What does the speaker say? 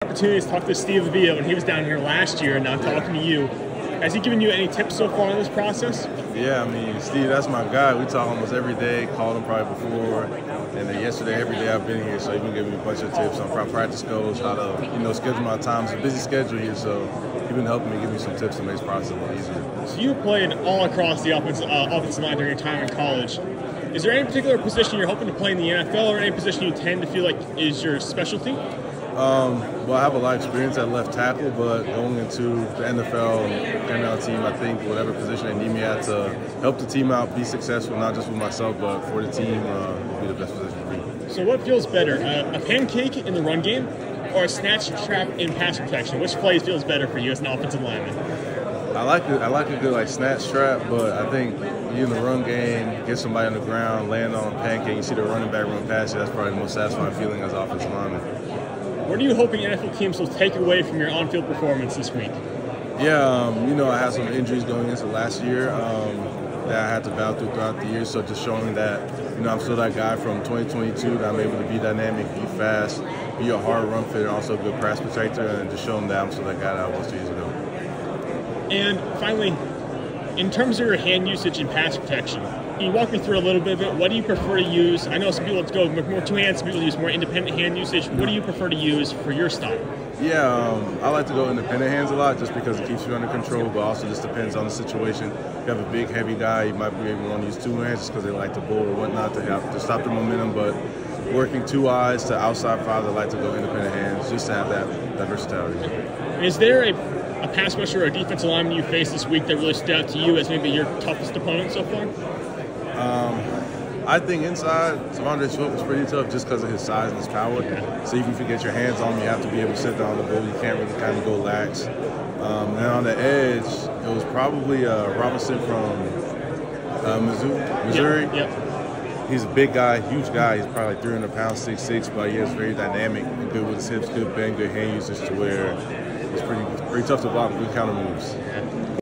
Opportunity to talk to Steve Villa when he was down here last year, and now talking to you. Has he given you any tips so far in this process? Yeah, I mean, Steve, that's my guy. We talk almost every day, called him probably before, and then yesterday, every day I've been here, so he's been giving me a bunch of tips on practice goals, how to, schedule my time. It's a busy schedule here, so he's been helping me give me some tips to make this process a little easier. So you played all across the offensive line during your time in college. Is there any particular position you're hoping to play in the NFL, or any position you tend to feel like is your specialty? Well, I have a lot of experience at left tackle, but going into the NFL team, I think whatever position they need me at to help the team out, be successful, not just with myself, but for the team, will be the best position for me. So what feels better, a pancake in the run game or a snatch trap in pass protection? Which play feels better for you as an offensive lineman? I like a good snatch trap, but I think you in the run game, get somebody on the ground, land on a pancake, you see the running back run past you, that's probably the most satisfying feeling as an offensive lineman. What are you hoping NFL teams will take away from your on-field performance this week? Yeah, I had some injuries going into last year that I had to battle throughout the year, so just showing that, I'm still that guy from 2022, that I'm able to be dynamic, be fast, be a hard run fitter, also a good pass protector, and just show them that I'm still that guy that I was 2 years ago. And finally, in terms of your hand usage and pass protection, can you walk me through a little bit of it? What do you prefer to use? I know some people go with more two hands, some people use more independent hand usage. What do you prefer to use for your style? Yeah, I like to go independent hands a lot just because it keeps you under control, but also just depends on the situation. If you have a big, heavy guy, you might be able to want to use two hands just because they like to bowl or whatnot to stop the momentum, but working two eyes to outside five, I like to go independent hands just to have that versatility. Is there a pass rusher or a defensive lineman you faced this week that really stood out to you as maybe your toughest opponent so far? I think inside, Savondre Swift was pretty tough just because of his size and his power. So even if you get your hands on him, you have to be able to sit down on the bull. You can't really kind of go lax. And on the edge, it was probably Robinson from Missouri. Yep. He's a big guy, huge guy. He's probably like 300 pounds, 6'6", but he is very dynamic and good with his hips, good bend, good hand usage to where it's pretty tough to block, good counter moves.